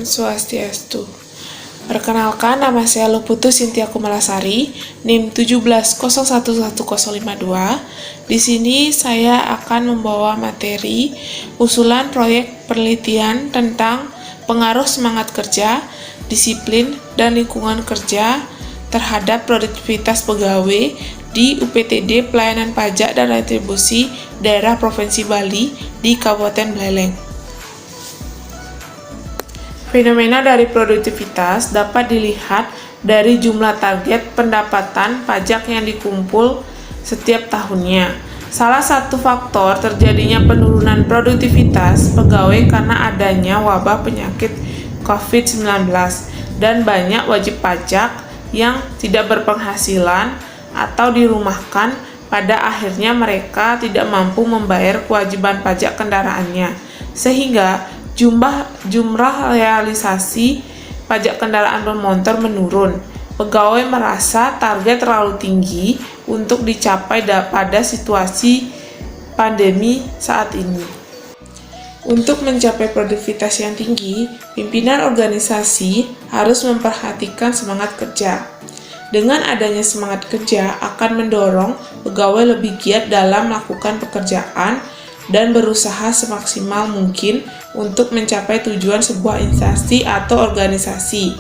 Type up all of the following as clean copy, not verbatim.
Swastiastu. Perkenalkan, nama saya Luputu Sintia Kumalasari, NIM 170111052. Di sini saya akan membawa materi usulan proyek penelitian tentang pengaruh semangat kerja, disiplin, dan lingkungan kerja terhadap produktivitas pegawai di UPTD Pelayanan Pajak dan Retribusi Daerah Provinsi Bali di Kabupaten Buleleng. Fenomena dari produktivitas dapat dilihat dari jumlah target pendapatan pajak yang dikumpul setiap tahunnya. Salah satu faktor terjadinya penurunan produktivitas pegawai karena adanya wabah penyakit COVID-19 dan banyak wajib pajak yang tidak berpenghasilan atau dirumahkan. Pada akhirnya mereka tidak mampu membayar kewajiban pajak kendaraannya, sehingga jumlah realisasi pajak kendaraan bermotor menurun. Pegawai merasa target terlalu tinggi untuk dicapai pada situasi pandemi saat ini. Untuk mencapai produktivitas yang tinggi, pimpinan organisasi harus memperhatikan semangat kerja. Dengan adanya semangat kerja akan mendorong pegawai lebih giat dalam melakukan pekerjaan dan berusaha semaksimal mungkin untuk mencapai tujuan sebuah instansi atau organisasi.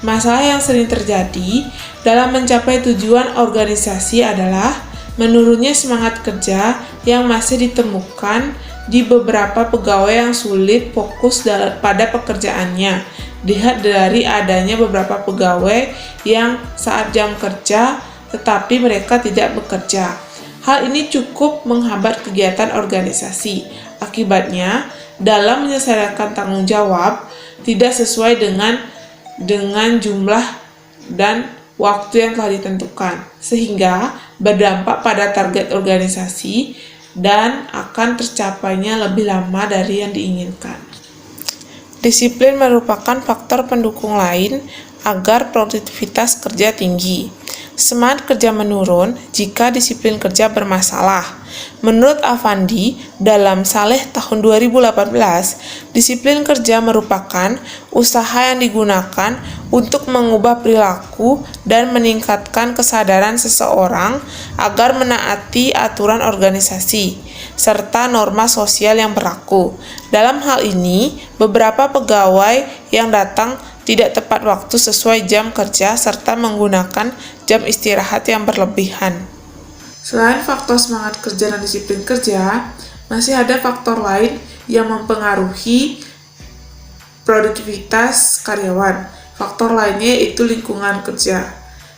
Masalah yang sering terjadi dalam mencapai tujuan organisasi adalah menurunnya semangat kerja yang masih ditemukan di beberapa pegawai yang sulit fokus pada pekerjaannya. Dilihat dari adanya beberapa pegawai yang saat jam kerja tetapi mereka tidak bekerja. Hal ini cukup menghambat kegiatan organisasi. Akibatnya, dalam menyelesaikan tanggung jawab tidak sesuai dengan jumlah dan waktu yang telah ditentukan, sehingga berdampak pada target organisasi dan akan tercapainya lebih lama dari yang diinginkan. Disiplin merupakan faktor pendukung lain agar produktivitas kerja tinggi. Semangat kerja menurun jika disiplin kerja bermasalah. Menurut Afandi, dalam Saleh tahun 2018, disiplin kerja merupakan usaha yang digunakan untuk mengubah perilaku dan meningkatkan kesadaran seseorang agar menaati aturan organisasi serta norma sosial yang berlaku. Dalam hal ini, beberapa pegawai yang datang tidak tepat waktu sesuai jam kerja serta menggunakan jam istirahat yang berlebihan. Selain faktor semangat kerja dan disiplin kerja, masih ada faktor lain yang mempengaruhi produktivitas karyawan. Faktor lainnya yaitu lingkungan kerja.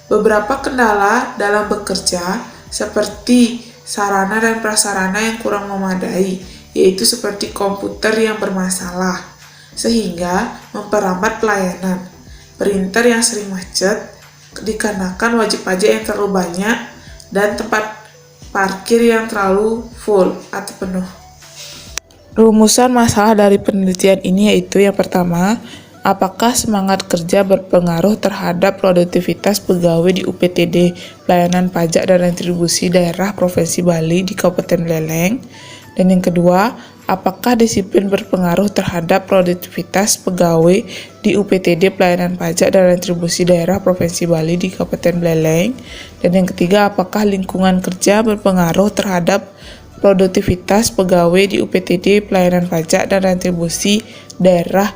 Beberapa kendala dalam bekerja seperti sarana dan prasarana yang kurang memadai, yaitu seperti komputer yang bermasalah, sehingga memperlambat pelayanan. Printer yang sering macet dikarenakan wajib pajak yang terlalu banyak dan tempat parkir yang terlalu full atau penuh. Rumusan masalah dari penelitian ini yaitu yang pertama, apakah semangat kerja berpengaruh terhadap produktivitas pegawai di UPTD Pelayanan Pajak dan Retribusi Daerah Provinsi Bali di Kabupaten Buleleng? Dan yang kedua, apakah disiplin berpengaruh terhadap produktivitas pegawai di UPTD Pelayanan Pajak dan Retribusi Daerah Provinsi Bali di Kabupaten Buleleng? Dan yang ketiga, apakah lingkungan kerja berpengaruh terhadap produktivitas pegawai di UPTD Pelayanan Pajak dan Retribusi Daerah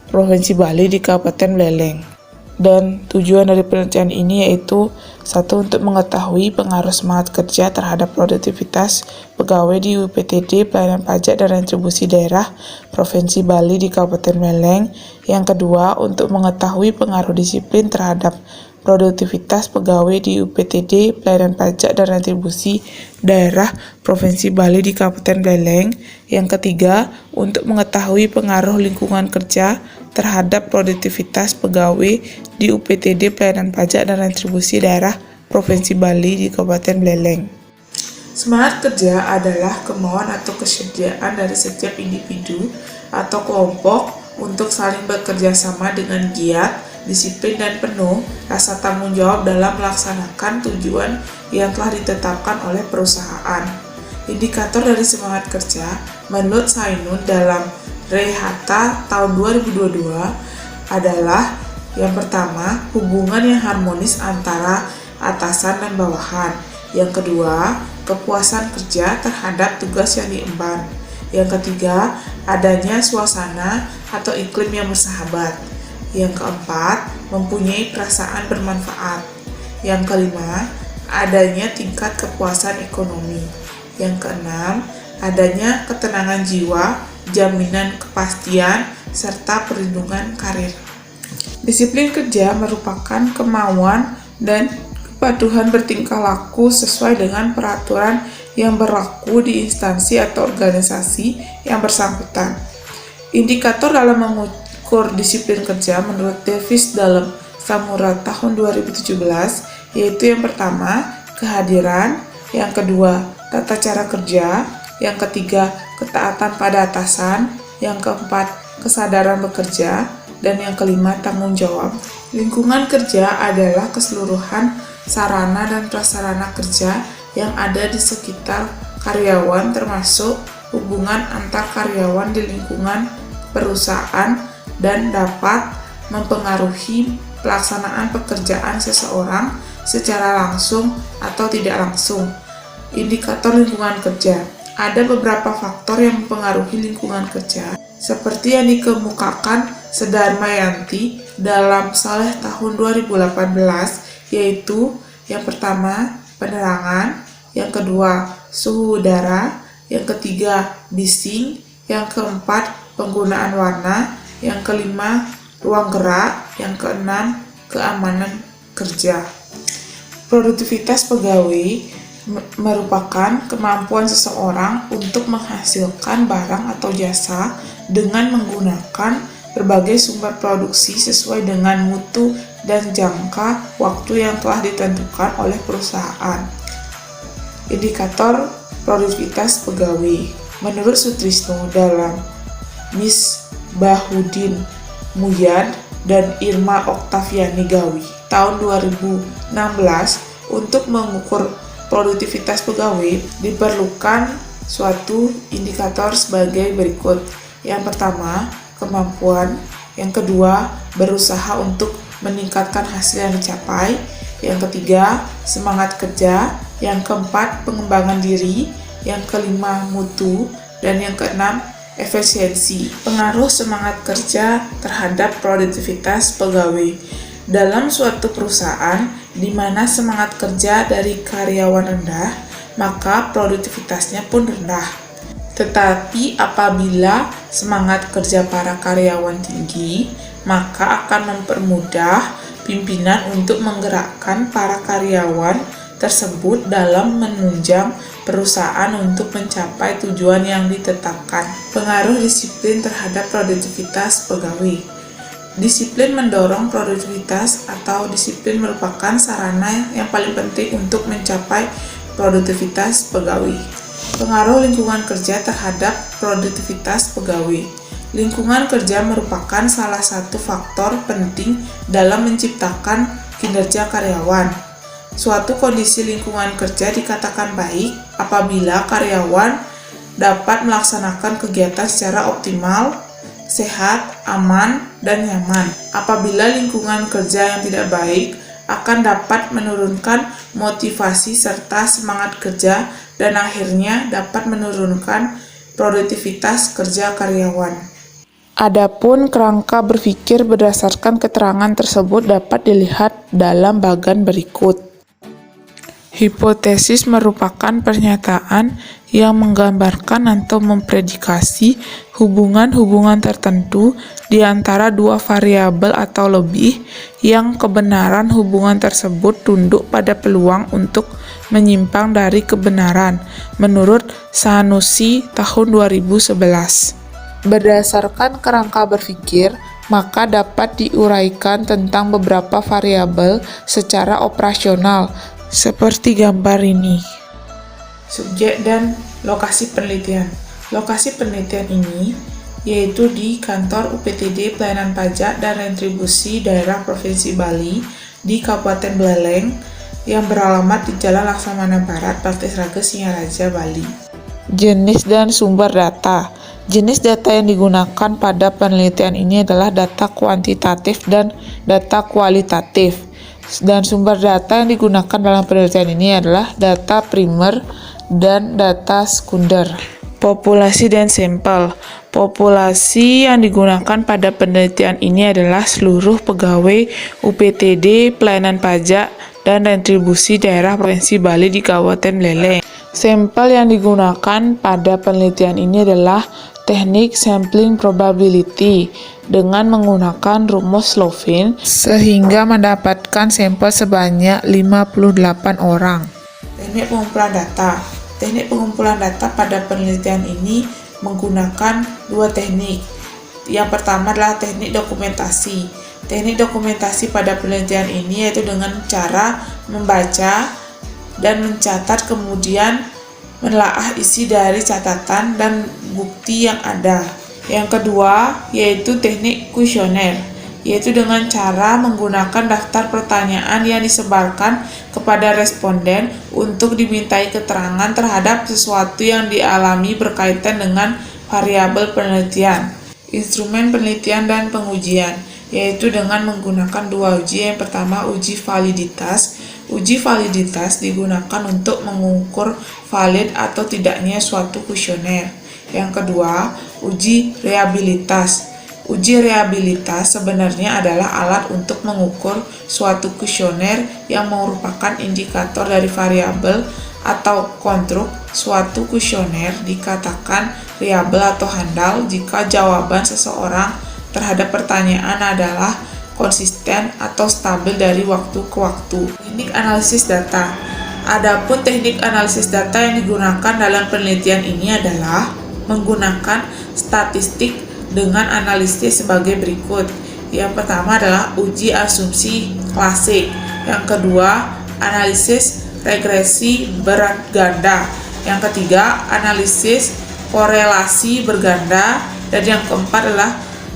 Provinsi Bali di Kabupaten Buleleng? Dan tujuan dari penelitian ini yaitu satu, untuk mengetahui pengaruh semangat kerja terhadap produktivitas pegawai di UPTD Pelayanan Pajak dan Retribusi Daerah Provinsi Bali di Kabupaten Buleleng. Yang kedua, untuk mengetahui pengaruh disiplin terhadap produktivitas pegawai di UPTD Pelayanan Pajak dan Retribusi Daerah Provinsi Bali di Kabupaten Buleleng. Yang ketiga, untuk mengetahui pengaruh lingkungan kerja terhadap produktivitas pegawai di UPTD Pelayanan Pajak dan Retribusi Daerah Provinsi Bali di Kabupaten Buleleng. Semangat kerja adalah kemauan atau kesediaan dari setiap individu atau kelompok untuk saling bekerja sama dengan giat, disiplin, dan penuh rasa tanggung jawab dalam melaksanakan tujuan yang telah ditetapkan oleh perusahaan. Indikator dari semangat kerja menurut Sainun dalam Rehata tahun 2022 adalah yang pertama, hubungan yang harmonis antara atasan dan bawahan. Yang kedua, kepuasan kerja terhadap tugas yang diemban. Yang ketiga, adanya suasana atau iklim yang bersahabat. Yang keempat, mempunyai perasaan bermanfaat. Yang kelima, adanya tingkat kepuasan ekonomi. Yang keenam, adanya ketenangan jiwa, jaminan kepastian, serta perlindungan karir. Disiplin kerja merupakan kemauan dan kepatuhan bertingkah laku sesuai dengan peraturan yang berlaku di instansi atau organisasi yang bersangkutan. Indikator dalam mengukur disiplin kerja menurut Davis dalam Samurai tahun 2017 yaitu yang pertama, kehadiran, yang kedua, tata cara kerja, yang ketiga, ketaatan pada atasan, yang keempat, kesadaran bekerja, dan yang kelima, tanggung jawab. Lingkungan kerja adalah keseluruhan sarana dan prasarana kerja yang ada di sekitar karyawan, termasuk hubungan antar karyawan di lingkungan perusahaan dan dapat mempengaruhi pelaksanaan pekerjaan seseorang secara langsung atau tidak langsung. Indikator lingkungan kerja. Ada beberapa faktor yang mempengaruhi lingkungan kerja, seperti yang dikemukakan Sedarmayanti dalam Saleh tahun 2018, yaitu yang pertama, penerangan, yang kedua, suhu udara, yang ketiga, bising, yang keempat, penggunaan warna, yang kelima, ruang gerak, yang keenam, keamanan kerja. Produktivitas pegawai merupakan kemampuan seseorang untuk menghasilkan barang atau jasa dengan menggunakan berbagai sumber produksi sesuai dengan mutu dan jangka waktu yang telah ditentukan oleh perusahaan. Indikator produktivitas pegawai. Menurut Sutrisno dalam Misbahuddin Muyad dan Irma Oktaviani Gawi tahun 2016, untuk mengukur produktivitas pegawai diperlukan suatu indikator sebagai berikut. Yang pertama, kemampuan. Yang kedua, berusaha untuk meningkatkan hasil yang dicapai. Yang ketiga, semangat kerja. Yang keempat, pengembangan diri. Yang kelima, mutu. Dan yang keenam, efisiensi. Pengaruh semangat kerja terhadap produktivitas pegawai. Dalam suatu perusahaan di mana semangat kerja dari karyawan rendah, maka produktivitasnya pun rendah. Tetapi apabila semangat kerja para karyawan tinggi, maka akan mempermudah pimpinan untuk menggerakkan para karyawan tersebut dalam menunjang perusahaan untuk mencapai tujuan yang ditetapkan. Pengaruh disiplin terhadap produktivitas pegawai. Disiplin mendorong produktivitas atau disiplin merupakan sarana yang paling penting untuk mencapai produktivitas pegawai. Pengaruh lingkungan kerja terhadap produktivitas pegawai. Lingkungan kerja merupakan salah satu faktor penting dalam menciptakan kinerja karyawan. Suatu kondisi lingkungan kerja dikatakan baik apabila karyawan dapat melaksanakan kegiatan secara optimal, sehat, aman, dan nyaman. Apabila lingkungan kerja yang tidak baik akan dapat menurunkan motivasi serta semangat kerja dan akhirnya dapat menurunkan produktivitas kerja karyawan. Adapun kerangka berpikir berdasarkan keterangan tersebut dapat dilihat dalam bagan berikut. Hipotesis merupakan pernyataan yang menggambarkan atau mempredikasi hubungan-hubungan tertentu di antara dua variabel atau lebih yang kebenaran hubungan tersebut tunduk pada peluang untuk menyimpang dari kebenaran menurut Sanusi tahun 2011. Berdasarkan kerangka berpikir, maka dapat diuraikan tentang beberapa variabel secara operasional seperti gambar ini. Subjek dan lokasi penelitian. Lokasi penelitian ini yaitu di kantor UPTD Pelayanan Pajak dan Retribusi Daerah Provinsi Bali di Kabupaten Buleleng yang beralamat di Jalan Laksamana Barat, Partai Sragen, Singaraja, Bali. Jenis dan sumber data. Jenis data yang digunakan pada penelitian ini adalah data kuantitatif dan data kualitatif. Dan sumber data yang digunakan dalam penelitian ini adalah data primer dan data sekunder. Populasi dan sampel. Populasi yang digunakan pada penelitian ini adalah seluruh pegawai UPTD, pelayanan pajak, dan retribusi daerah Provinsi Bali di Kabupaten Buleleng. Sampel yang digunakan pada penelitian ini adalah teknik sampling probability dengan menggunakan rumus Slovin sehingga mendapatkan sampel sebanyak 58 orang. Teknik pengumpulan data. Teknik pengumpulan data pada penelitian ini menggunakan dua teknik. Yang pertama adalah teknik dokumentasi. Teknik dokumentasi pada penelitian ini yaitu dengan cara membaca dan mencatat, kemudian menelaah isi dari catatan dan bukti yang ada. Yang kedua yaitu teknik kuesioner, yaitu dengan cara menggunakan daftar pertanyaan yang disebarkan kepada responden untuk dimintai keterangan terhadap sesuatu yang dialami berkaitan dengan variabel penelitian. Instrumen penelitian dan pengujian, yaitu dengan menggunakan dua uji. Yang pertama, uji validitas. Uji validitas digunakan untuk mengukur valid atau tidaknya suatu kuesioner. Yang kedua, uji reliabilitas. Uji reliabilitas sebenarnya adalah alat untuk mengukur suatu kuesioner yang merupakan indikator dari variabel atau konstruk. Suatu kuesioner dikatakan reliabel atau handal jika jawaban seseorang terhadap pertanyaan adalah konsisten atau stabil dari waktu ke waktu. Teknik analisis data. Adapun teknik analisis data yang digunakan dalam penelitian ini adalah menggunakan statistik dengan analisis sebagai berikut. Yang pertama adalah uji asumsi klasik. Yang kedua, analisis regresi berganda. Yang ketiga, analisis korelasi berganda. Dan yang keempat adalah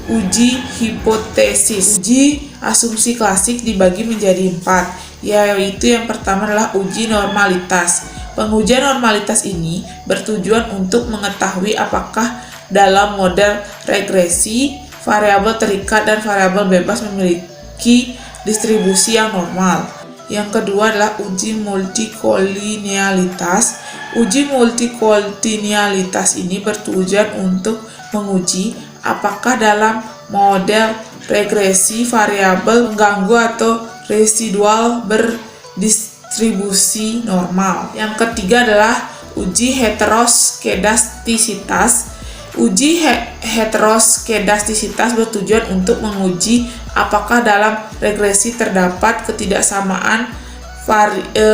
uji hipotesis. Uji asumsi klasik dibagi menjadi 4, yaitu yang pertama adalah uji normalitas. Pengujian normalitas ini bertujuan untuk mengetahui apakah dalam model regresi, variabel terikat dan variabel bebas memiliki distribusi yang normal. Yang kedua adalah uji multikolinealitas. Uji multikolinealitas ini bertujuan untuk menguji apakah dalam model regresi variabel mengganggu atau residual berdistribusi normal. Yang ketiga adalah uji heteroskedastisitas. Uji heteroskedastisitas bertujuan untuk menguji apakah dalam regresi terdapat ketidaksamaan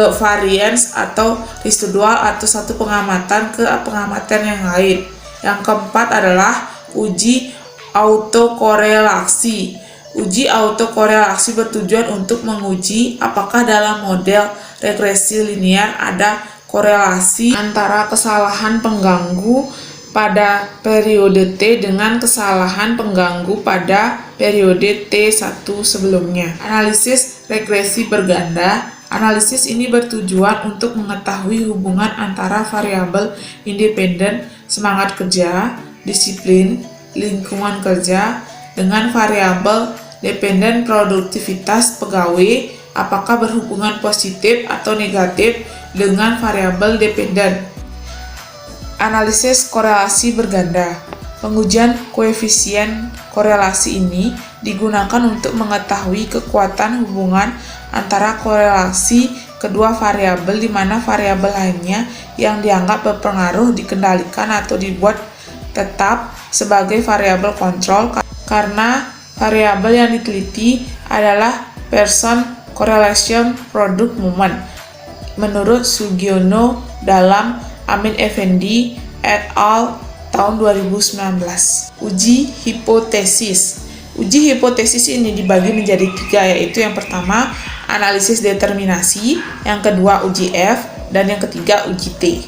varians atau residual atau satu pengamatan ke pengamatan yang lain. Yang keempat adalah uji autokorelasi. Uji autokorelasi bertujuan untuk menguji apakah dalam model regresi linear ada korelasi antara kesalahan pengganggu pada periode T dengan kesalahan pengganggu pada periode T1 sebelumnya. Analisis regresi berganda. Analisis ini bertujuan untuk mengetahui hubungan antara variabel independen semangat kerja, disiplin, lingkungan kerja dengan variabel dependen produktivitas pegawai, apakah berhubungan positif atau negatif dengan variabel dependen. Analisis korelasi berganda. Pengujian koefisien korelasi ini digunakan untuk mengetahui kekuatan hubungan antara korelasi kedua variabel di mana variabel lainnya yang dianggap berpengaruh dikendalikan atau dibuat tetap sebagai variabel kontrol karena variabel yang diteliti adalah person correlation product moment menurut Sugiono dalam Amin Effendi et al. Tahun 2019. Uji hipotesis. Uji hipotesis ini dibagi menjadi 3, yaitu yang pertama analisis determinasi, yang kedua uji F, dan yang ketiga uji T.